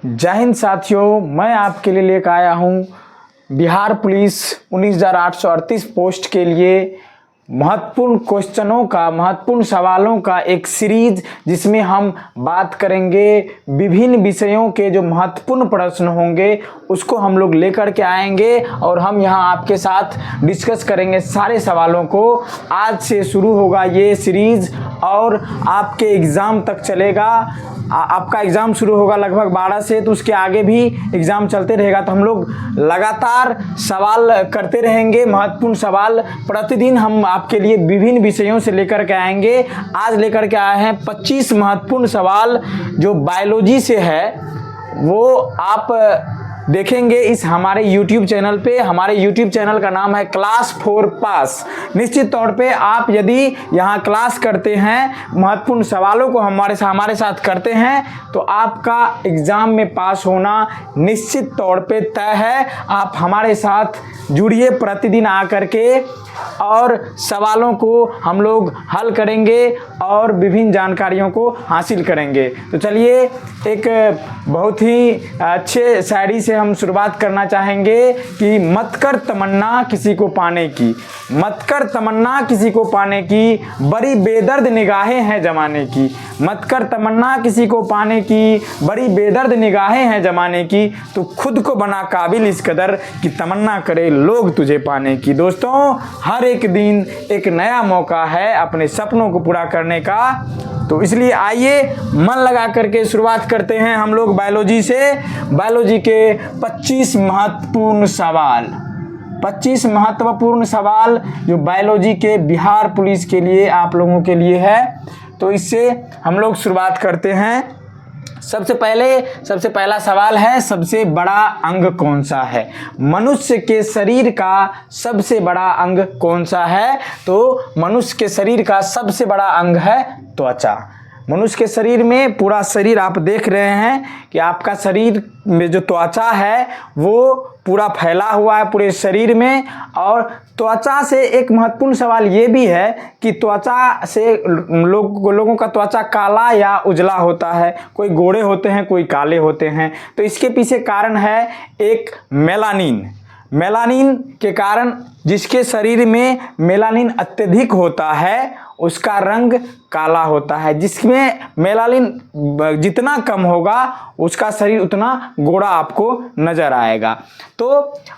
जय हिंद साथियों, मैं आपके लिए लेकर आया हूँ बिहार पुलिस 19,838 पोस्ट के लिए महत्वपूर्ण क्वेश्चनों का, महत्वपूर्ण सवालों का एक सीरीज, जिसमें हम बात करेंगे विभिन्न विषयों के जो महत्वपूर्ण प्रश्न होंगे उसको हम लोग लेकर के आएंगे और हम यहाँ आपके साथ डिस्कस करेंगे सारे सवालों को। आज से शुरू होगा ये सीरीज और आपके एग्ज़ाम तक चलेगा। आपका एग्ज़ाम शुरू होगा लगभग 12 से, तो उसके आगे भी एग्ज़ाम चलते रहेगा। तो हम लोग लगातार सवाल करते रहेंगे, महत्वपूर्ण सवाल प्रतिदिन हम आपके लिए विभिन्न विषयों से लेकर के आएंगे। आज लेकर के आए हैं 25 महत्वपूर्ण सवाल जो बायोलॉजी से है, वो आप देखेंगे इस हमारे YouTube चैनल पे। हमारे YouTube चैनल का नाम है क्लास 4 पास। निश्चित तौर पे आप यदि यहाँ क्लास करते हैं, महत्वपूर्ण सवालों को हमारे साथ करते हैं, तो आपका एग्ज़ाम में पास होना निश्चित तौर पे तय है। आप हमारे साथ जुड़िए, प्रतिदिन आकर के और सवालों को हम लोग हल करेंगे और विभिन्न जानकारियों को हासिल करेंगे। तो चलिए, एक बहुत ही अच्छे शायरी से हम शुरुआत करना चाहेंगे कि मत कर तमन्ना किसी को पाने की, मत कर तमन्ना किसी को पाने की, बड़ी बेदर्द निगाहें हैं जमाने की। मत कर तमन्ना किसी को पाने की, बड़ी बेदर्द निगाहें हैं जमाने की, तो खुद को बना काबिल इस कदर कि तमन्ना करे लोग तुझे पाने की। दोस्तों, हर एक दिन एक नया मौका है अपने सपनों को पूरा करने का, तो इसलिए आइए मन लगा करके शुरुआत करते हैं हम लोग बायोलॉजी से। बायोलॉजी के 25 महत्वपूर्ण सवाल, 25 महत्वपूर्ण सवाल जो बायोलॉजी के बिहार पुलिस के लिए, आप लोगों के लिए है। तो इससे हम लोग शुरुआत करते हैं। सबसे पहला सवाल है, सबसे बड़ा अंग कौन सा है? मनुष्य के शरीर का सबसे बड़ा अंग कौन सा है? तो मनुष्य के शरीर का सबसे बड़ा अंग है त्वचा। मनुष्य के शरीर में, पूरा शरीर आप देख रहे हैं कि आपका शरीर में जो त्वचा है वो पूरा फैला हुआ है पूरे शरीर में। और त्वचा से एक महत्वपूर्ण सवाल ये भी है कि त्वचा से लोगों का त्वचा काला या उजला होता है, कोई गोरे होते हैं, कोई काले होते हैं। तो इसके पीछे कारण है एक मेलानिन। मेलानिन के कारण, जिसके शरीर में मेलानिन अत्यधिक होता है उसका रंग काला होता है। जिसमें मेलानिन जितना कम होगा उसका शरीर उतना गोरा आपको नजर आएगा। तो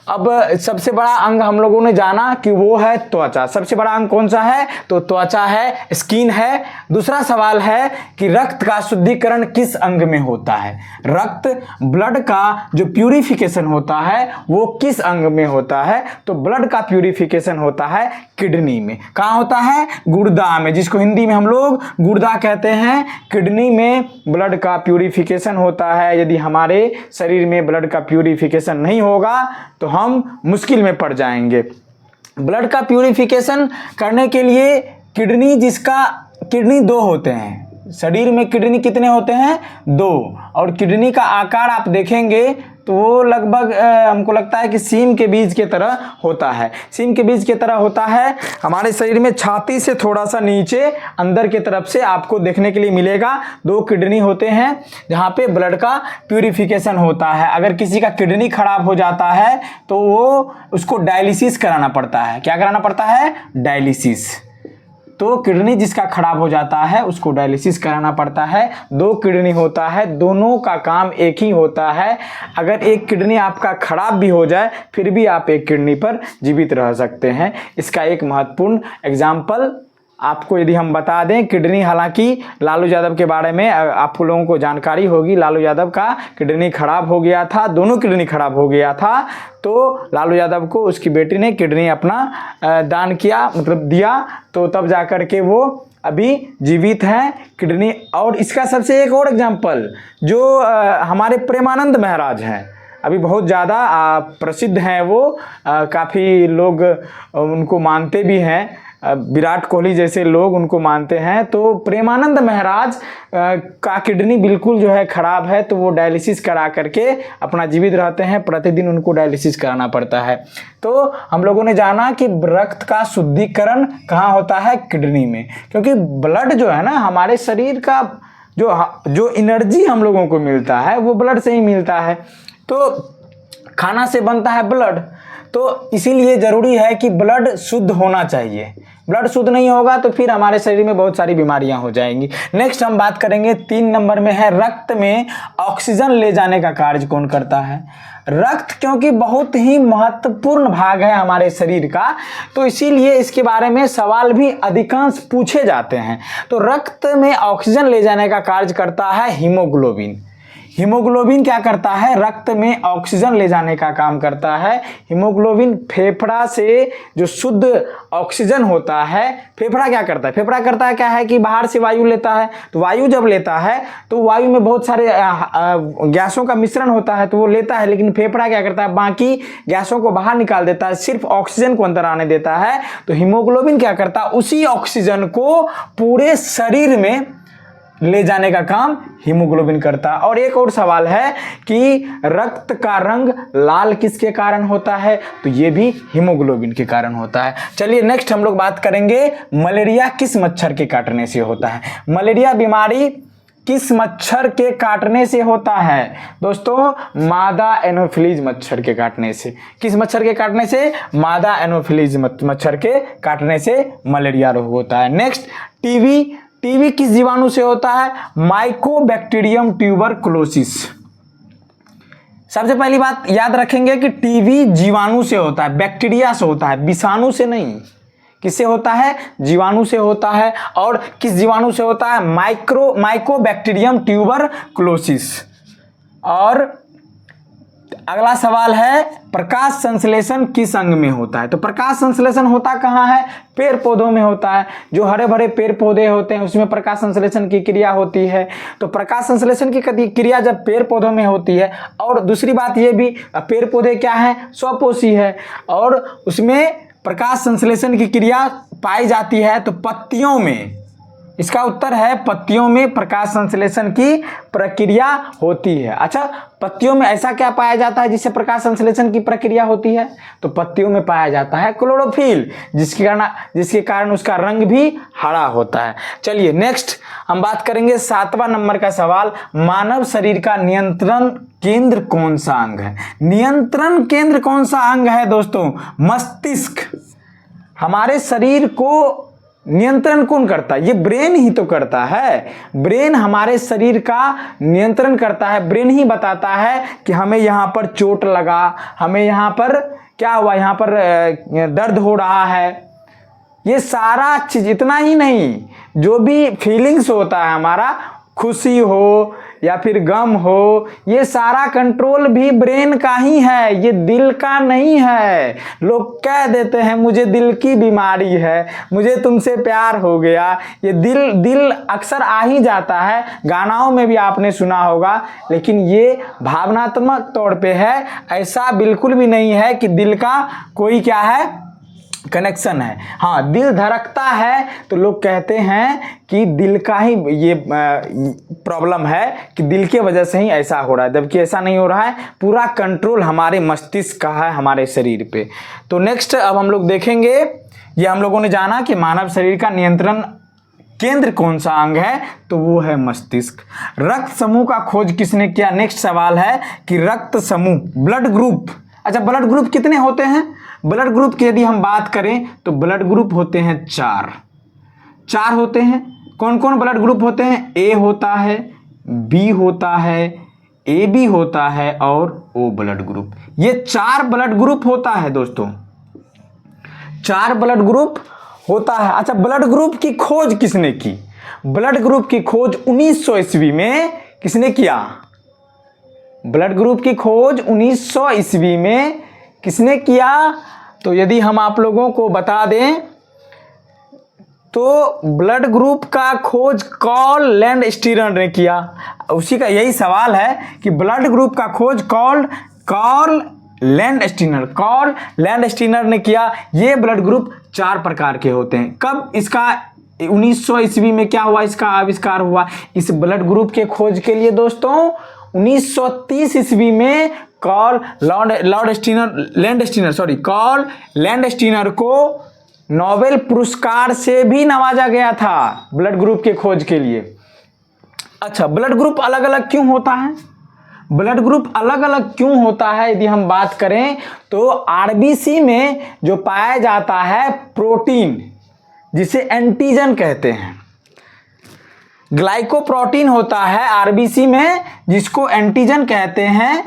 अब सबसे बड़ा अंग हम लोगों ने जाना कि वो है त्वचा। सबसे बड़ा अंग कौन सा है? तो त्वचा है, स्किन है। दूसरा सवाल है कि रक्त का शुद्धिकरण किस अंग में होता है? रक्त, ब्लड का जो प्यूरिफिकेशन होता है वो किस अंग में होता है? तो ब्लड का प्यूरिफिकेशन होता है किडनी में। कहाँ होता है? गुर्दा में, जिसको हिंदी में हम लोग गुर्दा कहते हैं। किडनी में ब्लड का प्यूरिफिकेशन होता है। यदि हमारे शरीर में ब्लड का प्यूरिफिकेशन नहीं होगा तो हम मुश्किल में पड़ जाएंगे। ब्लड का प्यूरिफिकेशन करने के लिए किडनी 2 होते हैं। शरीर में किडनी कितने होते हैं? 2। और किडनी का आकार आप देखेंगे तो वो लगभग हमको लगता है कि सीम के बीज के तरह होता है। सीम के बीज के तरह होता है। हमारे शरीर में छाती से थोड़ा सा नीचे अंदर की तरफ से आपको देखने के लिए मिलेगा 2 किडनी होते हैं जहाँ पे ब्लड का प्यूरिफिकेशन होता है। अगर किसी का किडनी खराब हो जाता है तो वो उसको डायलिसिस कराना पड़ता है। क्या कराना पड़ता है? डायलिसिस। तो किडनी जिसका खराब हो जाता है उसको डायलिसिस कराना पड़ता है। 2 किडनी होता है, दोनों का काम एक ही होता है। अगर एक किडनी आपका खराब भी हो जाए फिर भी आप एक किडनी पर जीवित रह सकते हैं। इसका एक महत्वपूर्ण एग्जाम्पल आपको यदि हम बता दें, किडनी, हालांकि लालू यादव के बारे में आप लोगों को जानकारी होगी। लालू यादव का किडनी खराब हो गया था, दोनों किडनी खराब हो गया था। तो लालू यादव को उसकी बेटी ने किडनी अपना दान किया, मतलब दिया, तो तब जाकर के वो अभी जीवित हैं किडनी। और इसका सबसे एक और एग्जाम्पल जो हमारे प्रेमानंद महाराज हैं, अभी बहुत ज़्यादा प्रसिद्ध हैं वो, काफ़ी लोग उनको मानते भी हैं। विराट कोहली जैसे लोग उनको मानते हैं। तो प्रेमानंद महाराज का किडनी बिल्कुल जो है ख़राब है, तो वो डायलिसिस करा करके अपना जीवित रहते हैं। प्रतिदिन उनको डायलिसिस कराना पड़ता है। तो हम लोगों ने जाना कि रक्त का शुद्धिकरण कहाँ होता है? किडनी में। क्योंकि ब्लड जो है ना, हमारे शरीर का जो एनर्जी हम लोगों को मिलता है वो ब्लड से ही मिलता है। तो खाना से बनता है ब्लड, तो इसीलिए ज़रूरी है कि ब्लड शुद्ध होना चाहिए। ब्लड शुद्ध नहीं होगा तो फिर हमारे शरीर में बहुत सारी बीमारियां हो जाएंगी। नेक्स्ट हम बात करेंगे 3 नंबर में है रक्त में ऑक्सीजन ले जाने का कार्य कौन करता है। रक्त क्योंकि बहुत ही महत्वपूर्ण भाग है हमारे शरीर का, तो इसीलिए इसके बारे में सवाल भी अधिकांश पूछे जाते हैं। तो रक्त में ऑक्सीजन ले जाने का कार्य करता है हीमोग्लोबिन। हीमोग्लोबिन क्या करता है, रक्त में ऑक्सीजन ले जाने का काम करता है। हीमोग्लोबिन फेफड़ा से जो शुद्ध ऑक्सीजन होता है, फेफड़ा क्या करता है, फेफड़ा करता है क्या है कि बाहर से वायु लेता है। तो वायु जब लेता है तो वायु में बहुत सारे गैसों का मिश्रण होता है, तो वो लेता है, लेकिन फेफड़ा क्या करता है, बाकी गैसों को बाहर निकाल देता है, सिर्फ ऑक्सीजन को अंदर आने देता है। तो हीमोग्लोबिन क्या करता है, उसी ऑक्सीजन को पूरे शरीर में ले जाने का काम हीमोग्लोबिन करता है। और एक और सवाल है कि रक्त का रंग लाल किसके कारण होता है, तो ये भी हीमोग्लोबिन के कारण होता है। चलिए नेक्स्ट हम लोग बात करेंगे मलेरिया किस मच्छर के काटने से होता है। मलेरिया बीमारी किस मच्छर के काटने से होता है दोस्तों, मादा एनोफिलीज मच्छर के काटने से। किस मच्छर के काटने से, मादा एनोफिलीज मच्छर के काटने से मलेरिया रोग होता है। नेक्स्ट टीबी किस जीवाणु से होता है, माइकोबैक्टीरियम ट्यूबरकुलोसिस। सबसे पहली बात याद रखेंगे कि टीबी जीवाणु से होता है, बैक्टीरिया से होता है, विषाणु से नहीं। किससे होता है, जीवाणु से होता है। और किस जीवाणु से होता है, माइकोबैक्टीरियम ट्यूबरकुलोसिस। और अगला सवाल है प्रकाश संश्लेषण किस अंग में होता है। तो प्रकाश संश्लेषण होता कहाँ है, पेड़ पौधों में होता है। जो हरे भरे पेड़ पौधे होते हैं उसमें प्रकाश संश्लेषण की क्रिया होती है। तो प्रकाश संश्लेषण की क्रिया जब पेड़ पौधों में होती है, और दूसरी बात ये भी, पेड़ पौधे क्या है, स्वपोषी है, और उसमें प्रकाश संश्लेषण की क्रिया पाई जाती है तो पत्तियों में। इसका उत्तर है पत्तियों में प्रकाश संश्लेषण की प्रक्रिया होती है। अच्छा, पत्तियों में ऐसा क्या पाया जाता है जिससे प्रकाश संश्लेषण की प्रक्रिया होती है, तो पत्तियों में पाया जाता है क्लोरोफिल, जिसके कारण उसका रंग भी हरा होता है। चलिए नेक्स्ट हम बात करेंगे 7वां नंबर का सवाल, मानव शरीर का नियंत्रण केंद्र कौन सा अंग है। नियंत्रण केंद्र कौन सा अंग है दोस्तों, मस्तिष्क। हमारे शरीर को नियंत्रण कौन करता है, ये ब्रेन ही तो करता है। ब्रेन हमारे शरीर का नियंत्रण करता है। ब्रेन ही बताता है कि हमें यहाँ पर चोट लगा, हमें यहाँ पर क्या हुआ, यहाँ पर दर्द हो रहा है। ये सारा चीज, इतना ही नहीं, जो भी फीलिंग्स होता है हमारा, खुशी हो या फिर गम हो, ये सारा कंट्रोल भी ब्रेन का ही है, ये दिल का नहीं है। लोग कह देते हैं मुझे दिल की बीमारी है, मुझे तुमसे प्यार हो गया, ये दिल अक्सर आ ही जाता है, गानाओं में भी आपने सुना होगा, लेकिन ये भावनात्मक तौर पे है। ऐसा बिल्कुल भी नहीं है कि दिल का कोई क्या है, कनेक्शन है। हाँ, दिल धड़कता है तो लोग कहते हैं कि दिल का ही ये प्रॉब्लम है, कि दिल के वजह से ही ऐसा हो रहा है, जबकि ऐसा नहीं हो रहा है। पूरा कंट्रोल हमारे मस्तिष्क का है हमारे शरीर पे। तो नेक्स्ट अब हम लोग देखेंगे, ये हम लोगों ने जाना कि मानव शरीर का नियंत्रण केंद्र कौन सा अंग है, तो वो है मस्तिष्क। रक्त समूह का खोज किसने किया। नेक्स्ट सवाल है कि रक्त समूह, ब्लड ग्रुप। अच्छा, ब्लड ग्रुप कितने होते हैं, ब्लड ग्रुप की यदि हम बात करें तो ब्लड ग्रुप होते हैं 4 होते हैं। कौन कौन ब्लड ग्रुप होते हैं, ए होता है, बी होता है, ए बी होता है और ओ ब्लड ग्रुप। ये 4 ब्लड ग्रुप होता है दोस्तों, 4 ब्लड ग्रुप होता है। अच्छा, ब्लड ग्रुप की खोज किसने की, ब्लड ग्रुप की खोज 1900 ईस्वी में किसने किया। ब्लड ग्रुप की खोज 1900 ईस्वी में किसने किया, तो यदि हम आप लोगों को बता दें तो ब्लड ग्रुप का खोज कार्ल लैंडस्टीनर ने किया। उसी का यही सवाल है कि ब्लड ग्रुप का खोज कार्ल लैंडस्टीनर ने किया। ये ब्लड ग्रुप 4 प्रकार के होते हैं। कब इसका 1900 ईस्वी में क्या हुआ, इसका आविष्कार हुआ। इस ब्लड ग्रुप के खोज के लिए दोस्तों 1930 ईस्वी में कार्ल लैंडस्टीनर को नोबेल पुरस्कार से भी नवाजा गया था ब्लड ग्रुप के खोज के लिए। अच्छा, ब्लड ग्रुप अलग अलग क्यों होता है? ब्लड ग्रुप अलग अलग क्यों होता है यदि हम बात करें तो आरबीसी में जो पाया जाता है प्रोटीन, जिसे एंटीजन कहते हैं, ग्लाइकोप्रोटीन होता है आरबीसी में, जिसको एंटीजन कहते हैं,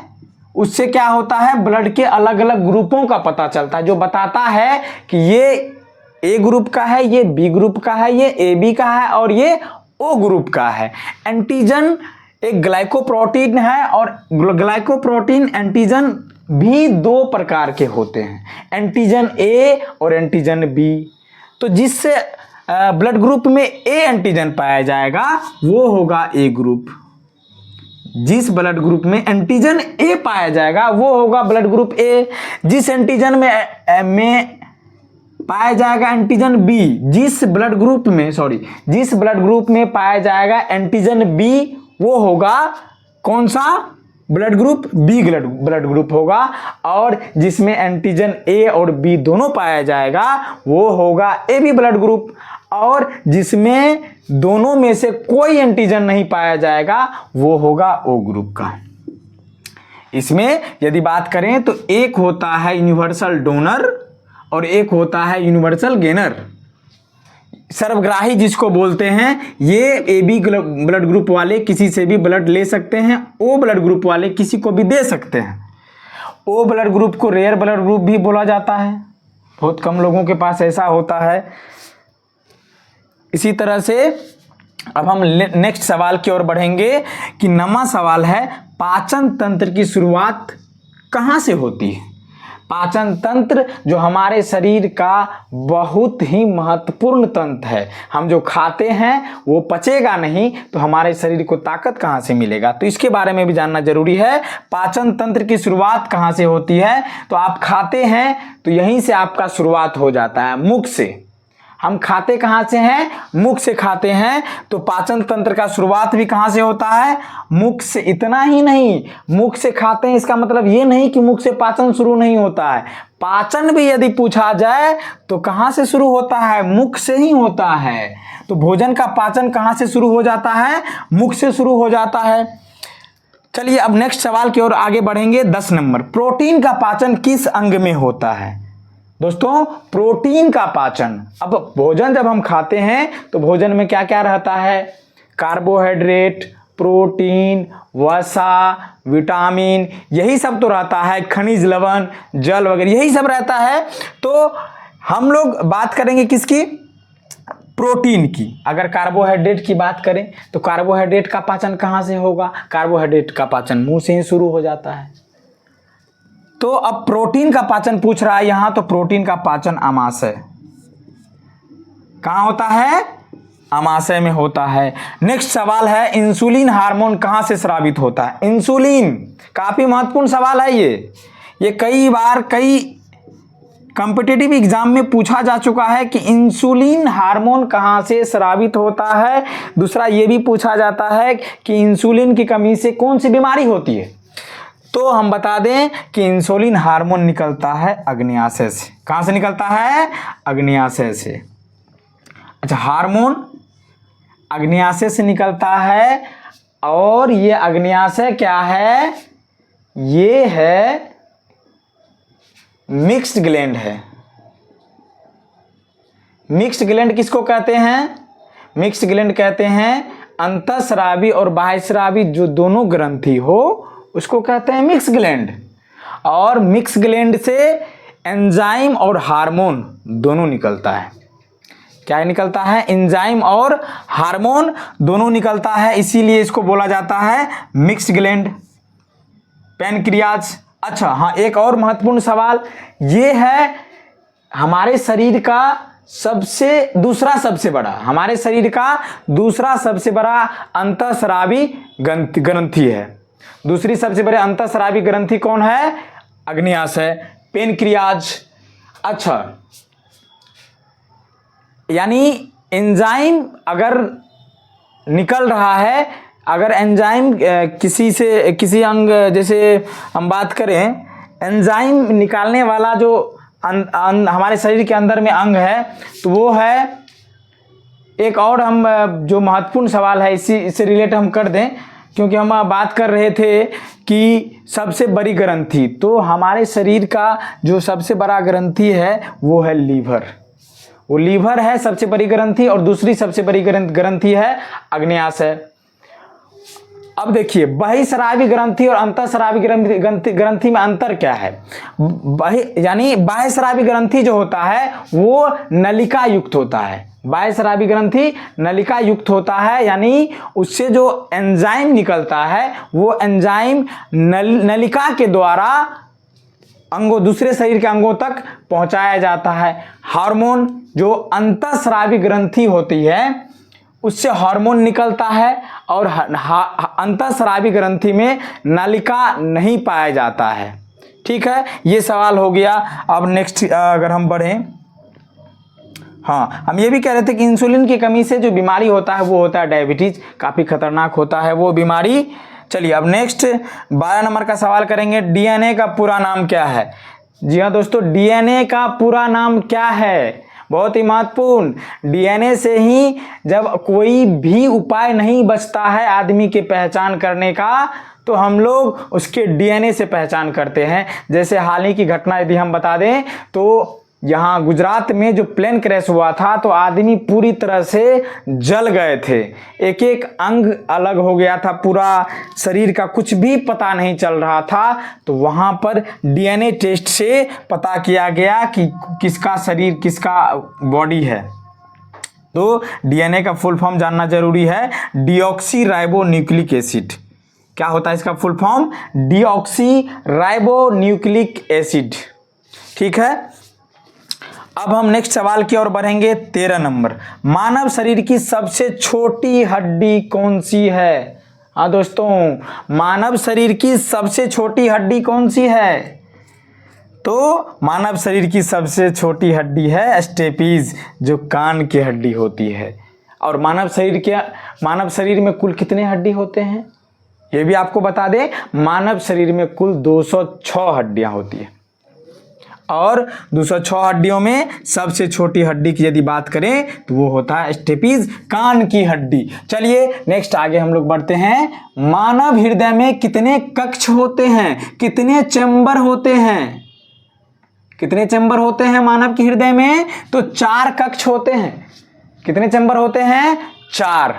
उससे क्या होता है, ब्लड के अलग अलग ग्रुपों का पता चलता है, जो बताता है कि ये ए ग्रुप का है, ये बी ग्रुप का है, ये ए बी का है और ये ओ ग्रुप का है। एंटीजन एक ग्लाइकोप्रोटीन है और ग्लाइकोप्रोटीन एंटीजन भी दो प्रकार के होते हैं, एंटीजन ए और एंटीजन बी। तो जिससे ब्लड ग्रुप में ए एंटीजन पाया जाएगा वो होगा ए ग्रुप, जिस ब्लड ग्रुप में एंटीजन ए पाया जाएगा वो होगा ब्लड ग्रुप ए। जिस एंटीजन में पाया जाएगा एंटीजन बी, जिस ब्लड ग्रुप में पाया जाएगा एंटीजन बी वो होगा कौन सा, blood group B blood group होगा। और जिसमें एंटीजन ए और बी दोनों पाया जाएगा वो होगा ए बी ब्लड ग्रुप। और जिसमें दोनों में से कोई एंटीजन नहीं पाया जाएगा वो होगा ओ ग्रुप का। इसमें यदि बात करें तो एक होता है यूनिवर्सल डोनर और एक होता है यूनिवर्सल गेनर, सर्वग्राही जिसको बोलते हैं। ये ए बी ब्लड ग्रुप वाले किसी से भी ब्लड ले सकते हैं, ओ ब्लड ग्रुप वाले किसी को भी दे सकते हैं। ओ ब्लड ग्रुप को रेयर ब्लड ग्रुप भी बोला जाता है, बहुत कम लोगों के पास ऐसा होता है। इसी तरह से अब हम नेक्स्ट सवाल की ओर बढ़ेंगे कि 9वां सवाल है, पाचन तंत्र की शुरुआत कहाँ से होती है? पाचन तंत्र जो हमारे शरीर का बहुत ही महत्वपूर्ण तंत्र है, हम जो खाते हैं वो पचेगा नहीं तो हमारे शरीर को ताकत कहाँ से मिलेगा, तो इसके बारे में भी जानना जरूरी है। पाचन तंत्र की शुरुआत कहाँ से होती है? तो आप खाते हैं तो यहीं से आपका शुरुआत हो जाता है, मुख से। हम खाते कहाँ से हैं? मुख से खाते हैं, तो पाचन तंत्र का शुरुआत भी कहाँ से होता है? मुख से। इतना ही नहीं, मुख से खाते हैं इसका मतलब ये नहीं कि मुख से पाचन शुरू नहीं होता है। पाचन भी यदि पूछा जाए तो कहाँ से शुरू होता है? मुख से ही होता है। तो भोजन का पाचन कहाँ से शुरू हो जाता है? मुख से शुरू हो जाता है। चलिए अब नेक्स्ट सवाल की ओर आगे बढ़ेंगे। 10 नंबर, प्रोटीन का पाचन किस अंग में होता है? दोस्तों, प्रोटीन का पाचन, अब भोजन जब हम खाते हैं तो भोजन में क्या क्या रहता है? कार्बोहाइड्रेट, प्रोटीन, वसा, विटामिन, यही सब तो रहता है, खनिज लवण, जल वगैरह यही सब रहता है। तो हम लोग बात करेंगे किसकी? प्रोटीन की। अगर कार्बोहाइड्रेट की बात करें तो कार्बोहाइड्रेट का पाचन कहाँ से होगा? कार्बोहाइड्रेट का पाचन मुंह से ही शुरू हो जाता है। तो अब प्रोटीन का पाचन पूछ रहा है यहां, तो प्रोटीन का पाचन आमाशय। कहां होता है? आमाशय में होता है। नेक्स्ट सवाल है, इंसुलिन हार्मोन कहां से स्रावित होता है? इंसुलिन काफी महत्वपूर्ण सवाल है ये कई बार कई कॉम्पिटिटिव एग्जाम में पूछा जा चुका है कि इंसुलिन हार्मोन कहां से स्रावित होता है। दूसरा ये भी पूछा जाता है कि इंसुलिन की कमी से कौन सी बीमारी होती है। तो हम बता दें कि इंसुलिन हार्मोन निकलता है अग्न्याशय से। कहां से निकलता है? अग्न्याशय से। अच्छा, हार्मोन अग्न्याशय से निकलता है और ये अग्न्याशय क्या है? ये है मिक्स्ड ग्लैंड है। मिक्स्ड ग्लैंड किसको कहते हैं? मिक्स्ड ग्लैंड कहते हैं अंतःस्रावी और बाह्यस्रावी जो दोनों ग्रंथि हो उसको कहते हैं मिक्स ग्लैंड। और मिक्स ग्लैंड से एंजाइम और हार्मोन दोनों निकलता है। क्या निकलता है? एंजाइम और हार्मोन दोनों निकलता है, इसीलिए इसको बोला जाता है मिक्स ग्लैंड। पैनक्रियाज। अच्छा हाँ, एक और महत्वपूर्ण सवाल ये है, हमारे शरीर का दूसरा सबसे बड़ा अंतःस्रावी ग्रंथि है। दूसरी सबसे बड़े अंतःस्रावी ग्रंथि कौन है? अग्न्याशय, पैनक्रियाज। अच्छा, यानी एंजाइम अगर निकल रहा है, अगर एंजाइम किसी अंग, जैसे हम बात करें एंजाइम निकालने वाला जो हमारे शरीर के अंदर में अंग है तो वो है एक और हम जो महत्वपूर्ण सवाल है इससे रिलेट हम कर दें, क्योंकि हम बात कर रहे थे कि सबसे बड़ी ग्रंथि, तो हमारे शरीर का जो सबसे बड़ा ग्रंथि है वो है लीवर। वो लीवर है सबसे बड़ी ग्रंथि, और दूसरी सबसे बड़ी ग्रंथि है आग्नेयाशय। अब देखिए बहिस्रावी ग्रंथि और अंतःस्रावी ग्रंथि में अंतर क्या है। यानी बाह्यस्रावी ग्रंथि जो होता है वो नलिका युक्त होता है। बाह्यस्रावी ग्रंथि नलिका युक्त होता है, यानी उससे जो एंजाइम निकलता है वो एंजाइम नलिका के द्वारा दूसरे शरीर के अंगों तक पहुंचाया जाता है। हार्मोन जो अंतःस्रावी ग्रंथि होती है उससे हार्मोन निकलता है, और अंतःस्रावी ग्रंथि में नलिका नहीं पाया जाता है। ठीक है, ये सवाल हो गया। अब नेक्स्ट अगर हम बढ़ें, हाँ हम ये भी कह रहे थे कि इंसुलिन की कमी से जो बीमारी होता है वो होता है डायबिटीज, काफ़ी खतरनाक होता है वो बीमारी। चलिए अब नेक्स्ट 12 नंबर का सवाल करेंगे, डीएनए का पूरा नाम क्या है। जी हाँ दोस्तों, डीएनए का पूरा नाम क्या है, बहुत ही महत्वपूर्ण। डीएनए से ही जब कोई भी उपाय नहीं बचता है आदमी की पहचान करने का, तो हम लोग उसके डीएनए से पहचान करते हैं। जैसे हाल ही की घटना यदि हम बता दें तो यहाँ गुजरात में जो प्लेन क्रैश हुआ था तो आदमी पूरी तरह से जल गए थे, एक एक अंग अलग हो गया था, पूरा शरीर का कुछ भी पता नहीं चल रहा था। तो वहाँ पर डीएनए टेस्ट से पता किया गया कि किसका शरीर किसका बॉडी है। तो डीएनए का फुल फॉर्म जानना जरूरी है, डीऑक्सी राइबो न्यूक्लिक एसिड। क्या होता है इसका full form, deoxy ribo nucleic acid. ठीक है, अब हम नेक्स्ट सवाल की ओर बढ़ेंगे। 13 नंबर, मानव शरीर की सबसे छोटी हड्डी कौन सी है। हाँ दोस्तों, मानव शरीर की सबसे छोटी हड्डी कौन सी है, तो मानव शरीर की सबसे छोटी हड्डी है स्टेपीज, जो कान की हड्डी होती है। और मानव शरीर में कुल कितने हड्डी होते हैं ये भी आपको बता दें, मानव शरीर में कुल 206 हड्डियां होती है, और 206 हड्डियों में सबसे छोटी हड्डी की यदि बात करें तो वो होता है स्टेपीज, कान की हड्डी। चलिए नेक्स्ट आगे हम लोग बढ़ते हैं। मानव हृदय में कितने कक्ष होते हैं, कितने चैम्बर होते हैं, कितने चैम्बर होते हैं मानव के हृदय में, तो 4 कक्ष होते हैं। कितने चैम्बर होते हैं, 4,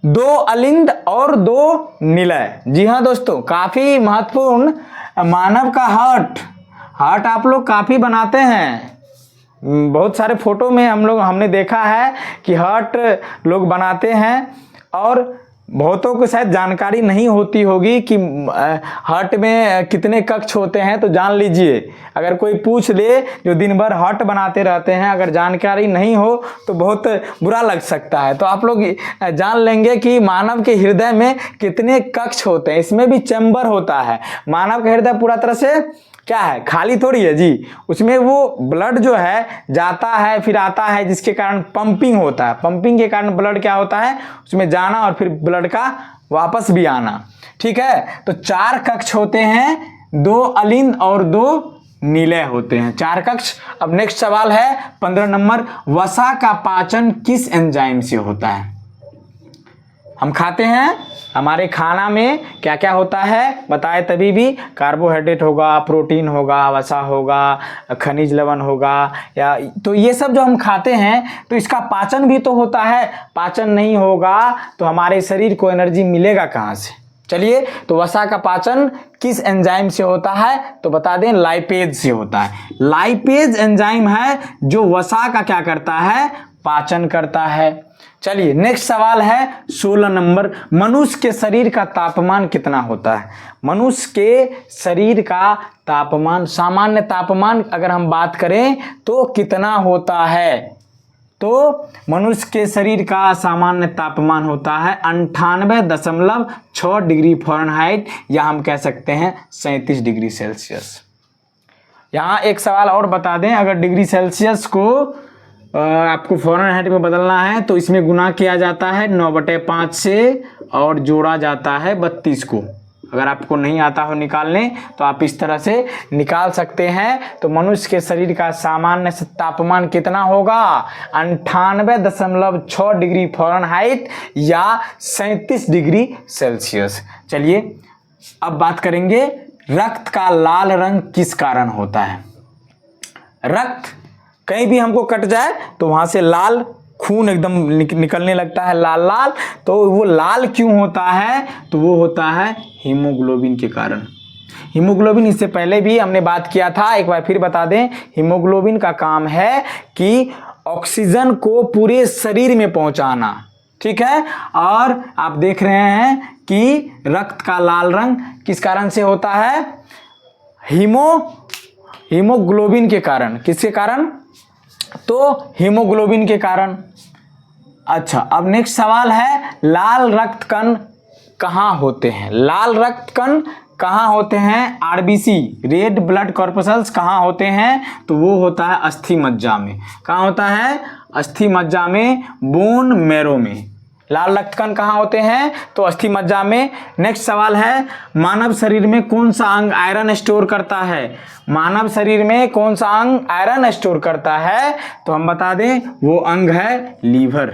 2 अलिंद और 2 निलय। जी हाँ दोस्तों, काफी महत्वपूर्ण। मानव का हार्ट आप लोग काफ़ी बनाते हैं, बहुत सारे फोटो में हमने देखा है कि हार्ट लोग बनाते हैं, और बहुतों को शायद जानकारी नहीं होती होगी कि हार्ट में कितने कक्ष होते हैं। तो जान लीजिए, अगर कोई पूछ ले जो दिन भर हार्ट बनाते रहते हैं, अगर जानकारी नहीं हो तो बहुत बुरा लग सकता है। तो आप लोग जान लेंगे कि मानव के हृदय में कितने कक्ष होते हैं। इसमें भी चैम्बर होता है। मानव का हृदय पूरा तरह से क्या है, खाली थोड़ी है जी, उसमें वो ब्लड जो है जाता है फिर आता है, जिसके कारण पंपिंग होता है। पंपिंग के कारण ब्लड क्या होता है, उसमें जाना और फिर ब्लड का वापस भी आना। ठीक है, तो 4 कक्ष होते हैं, 2 अलिंद और 2 निलय होते हैं, 4 कक्ष। अब नेक्स्ट सवाल है 15 नंबर, वसा का पाचन किस एंजाइम से होता है। हम खाते हैं, हमारे खाना में क्या क्या होता है बताए तभी भी, कार्बोहाइड्रेट होगा, प्रोटीन होगा, वसा होगा, खनिज लवण होगा, या तो ये सब जो हम खाते हैं तो इसका पाचन भी तो होता है। पाचन नहीं होगा तो हमारे शरीर को एनर्जी मिलेगा कहाँ से। चलिए, तो वसा का पाचन किस एंजाइम से होता है, तो बता दें लाइपेज से होता है। लाइपेज एंजाइम है जो वसा का क्या करता है, पाचन करता है। चलिए नेक्स्ट सवाल है 16 नंबर, मनुष्य के शरीर का तापमान कितना होता है। मनुष्य के शरीर का तापमान, सामान्य तापमान अगर हम बात करें तो कितना होता है, तो मनुष्य के शरीर का सामान्य तापमान होता है 98.6 डिग्री फ़ारेनहाइट, या हम कह सकते हैं 37 डिग्री सेल्सियस। यहाँ एक सवाल और बता दें, अगर डिग्री सेल्सियस को आपको फ़ारेनहाइट में बदलना है तो इसमें गुना किया जाता है 9/5 से और जोड़ा जाता है 32 को। अगर आपको नहीं आता हो निकालने तो आप इस तरह से निकाल सकते हैं। तो मनुष्य के शरीर का सामान्य तापमान कितना होगा? 98.6 डिग्री फ़ारेनहाइट या 37 डिग्री सेल्सियस। चलिए अब बात करेंगे रक्त का लाल रंग किस कारण होता है। रक्त कहीं भी हमको कट जाए तो वहां से लाल खून एकदम निकलने लगता है, लाल लाल। तो वो लाल क्यों होता है? तो वो होता है हीमोग्लोबिन के कारण। हीमोग्लोबिन, इससे पहले भी हमने बात किया था, एक बार फिर बता दें। हीमोग्लोबिन का काम है कि ऑक्सीजन को पूरे शरीर में पहुंचाना, ठीक है। और आप देख रहे हैं कि रक्त का लाल रंग किस कारण से होता है? हीमोग्लोबिन के कारण। किसके कारण? तो हीमोग्लोबिन के कारण। अच्छा, अब नेक्स्ट सवाल है, लाल रक्त कण कहाँ होते हैं? लाल रक्त कण कहाँ होते हैं? आरबीसी, रेड ब्लड कॉर्पसल्स कहाँ होते हैं? तो वो होता है अस्थि मज्जा में। कहाँ होता है? अस्थि मज्जा में, बोन मैरो में। लाल रक्त कण कहाँ होते हैं? तो अस्थि मज्जा में। नेक्स्ट सवाल है, मानव शरीर में कौन सा अंग आयरन स्टोर करता है? मानव शरीर में कौन सा अंग आयरन स्टोर करता है? तो हम बता दें वो अंग है लीवर।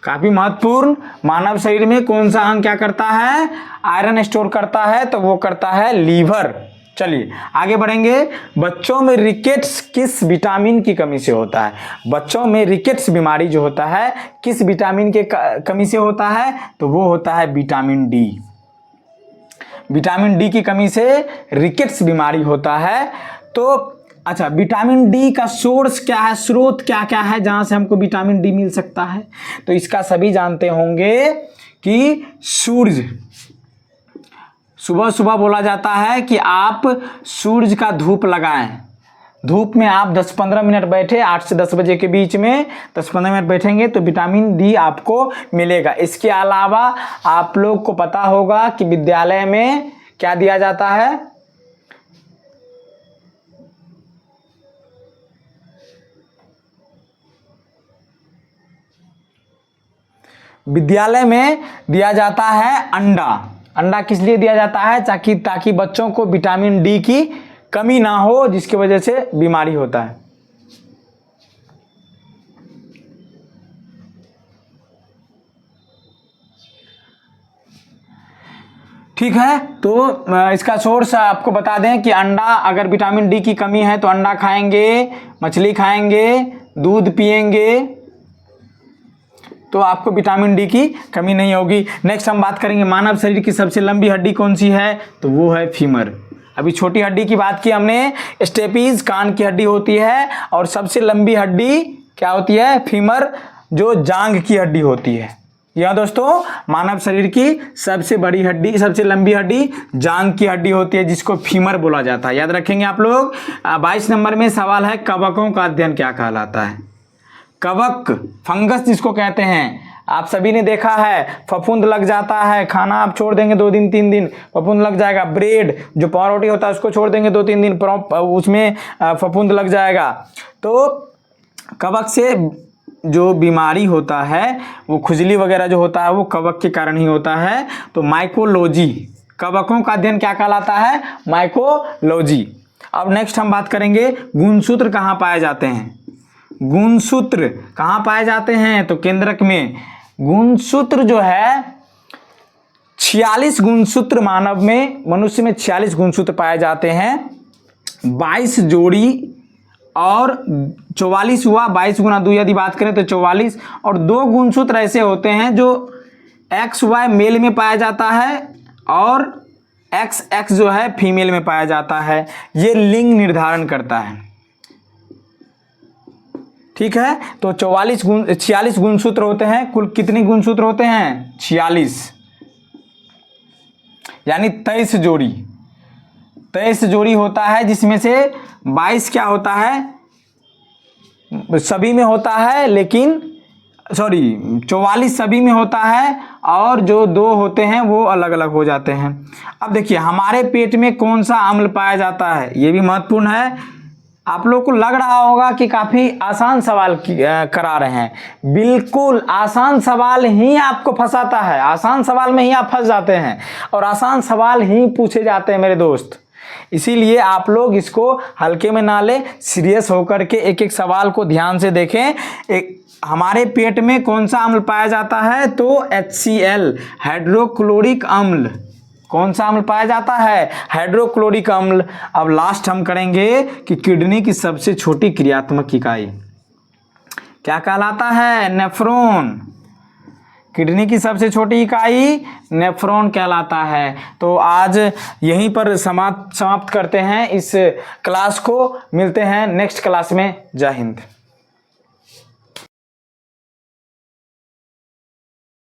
काफी महत्वपूर्ण। मानव शरीर में कौन सा अंग क्या करता है? आयरन स्टोर करता है, तो वो करता है लीवर। चलिए आगे बढ़ेंगे। बच्चों में रिकेट्स किस विटामिन की कमी से होता है? बच्चों में रिकेट्स बीमारी जो होता है किस विटामिन के कमी से होता है? तो वो होता है विटामिन डी। विटामिन डी की कमी से रिकेट्स बीमारी होता है। तो अच्छा, विटामिन डी का सोर्स क्या है, स्रोत क्या क्या है जहां से हमको विटामिन डी मिल सकता है? तो इसका सभी जानते होंगे कि सूर्य। सुबह सुबह बोला जाता है कि आप सूर्य का धूप लगाएं। धूप में आप 10-15 मिनट बैठे, 8 से 10 बजे के बीच में 10-15 मिनट बैठेंगे तो विटामिन डी आपको मिलेगा। इसके अलावा आप लोग को पता होगा कि विद्यालय में क्या दिया जाता है? विद्यालय में दिया जाता है अंडा। अंडा किस लिए दिया जाता है? ताकि बच्चों को विटामिन डी की कमी ना हो, जिसकी वजह से बीमारी होता है। ठीक है, तो इसका सोर्स आपको बता दें कि अंडा, अगर विटामिन डी की कमी है तो अंडा खाएंगे, मछली खाएंगे, दूध पिएंगे, तो आपको विटामिन डी की कमी नहीं होगी। नेक्स्ट हम बात करेंगे मानव शरीर की सबसे लंबी हड्डी कौन सी है? तो वो है फीमर। अभी छोटी हड्डी की बात की हमने, स्टेपीज कान की हड्डी होती है, और सबसे लंबी हड्डी क्या होती है? फीमर, जो जांघ की हड्डी होती है। यह दोस्तों मानव शरीर की सबसे बड़ी हड्डी, सबसे लंबी हड्डी जांघ की हड्डी होती है, जिसको फीमर बोला जाता है। याद रखेंगे आप लोग। 22 नंबर में सवाल है, कवकों का अध्ययन क्या कहलाता है? कवक, फंगस जिसको कहते हैं, आप सभी ने देखा है, फफूंद लग जाता है, खाना आप छोड़ देंगे 2 दिन 3 दिन फफूंद लग जाएगा। ब्रेड जो पावरोटी होता है उसको छोड़ देंगे 2-3 दिन, उसमें फफूंद लग जाएगा। तो कवक से जो बीमारी होता है, वो खुजली वगैरह जो होता है, वो कवक के कारण ही होता है। तो माइकोलॉजी, कवकों का अध्ययन क्या कहलाता है? माइकोलॉजी। अब नेक्स्ट हम बात करेंगे गुणसूत्र कहाँ पाए जाते हैं? गुणसूत्र कहाँ पाए जाते हैं? तो केंद्रक में। गुणसूत्र जो है 46 गुणसूत्र मानव में, मनुष्य में 46 गुणसूत्र पाए जाते हैं। 22 जोड़ी और 44 हुआ, 22 गुना 2 यदि बात करें तो 44। और 2 गुणसूत्र ऐसे होते हैं जो XY मेल में पाया जाता है और XX जो है फीमेल में पाया जाता है। ये लिंग निर्धारण करता है। ठीक है, तो 46 गुणसूत्र होते हैं। कुल कितने गुणसूत्र होते हैं? 46, यानी 23 जोड़ी। 23 जोड़ी होता है, जिसमें से 22 क्या होता है? सभी में होता है, लेकिन 44 सभी में होता है, और जो 2 होते हैं वो अलग अलग हो जाते हैं। अब देखिए, हमारे पेट में कौन सा अम्ल पाया जाता है? ये भी महत्वपूर्ण है। आप लोग को लग रहा होगा कि काफी आसान सवाल करा रहे हैं। बिल्कुल आसान सवाल ही आपको फंसाता है, आसान सवाल में ही आप फंस जाते हैं और आसान सवाल ही पूछे जाते हैं मेरे दोस्त। इसीलिए आप लोग इसको हल्के में ना ले, सीरियस होकर के एक एक सवाल को ध्यान से देखें। हमारे पेट में कौन सा अम्ल पाया जाता है? तो HCl, हाइड्रोक्लोरिक अम्ल। कौन सा अम्ल पाया जाता है? हाइड्रोक्लोरिक अम्ल। अब लास्ट हम करेंगे कि किडनी की सबसे छोटी क्रियात्मक इकाई क्या कहलाता है? नेफ्रॉन। किडनी की सबसे छोटी इकाई नेफ्रॉन कहलाता है। तो आज यहीं पर समाप्त करते हैं इस क्लास को। मिलते हैं नेक्स्ट क्लास में। जय हिंद।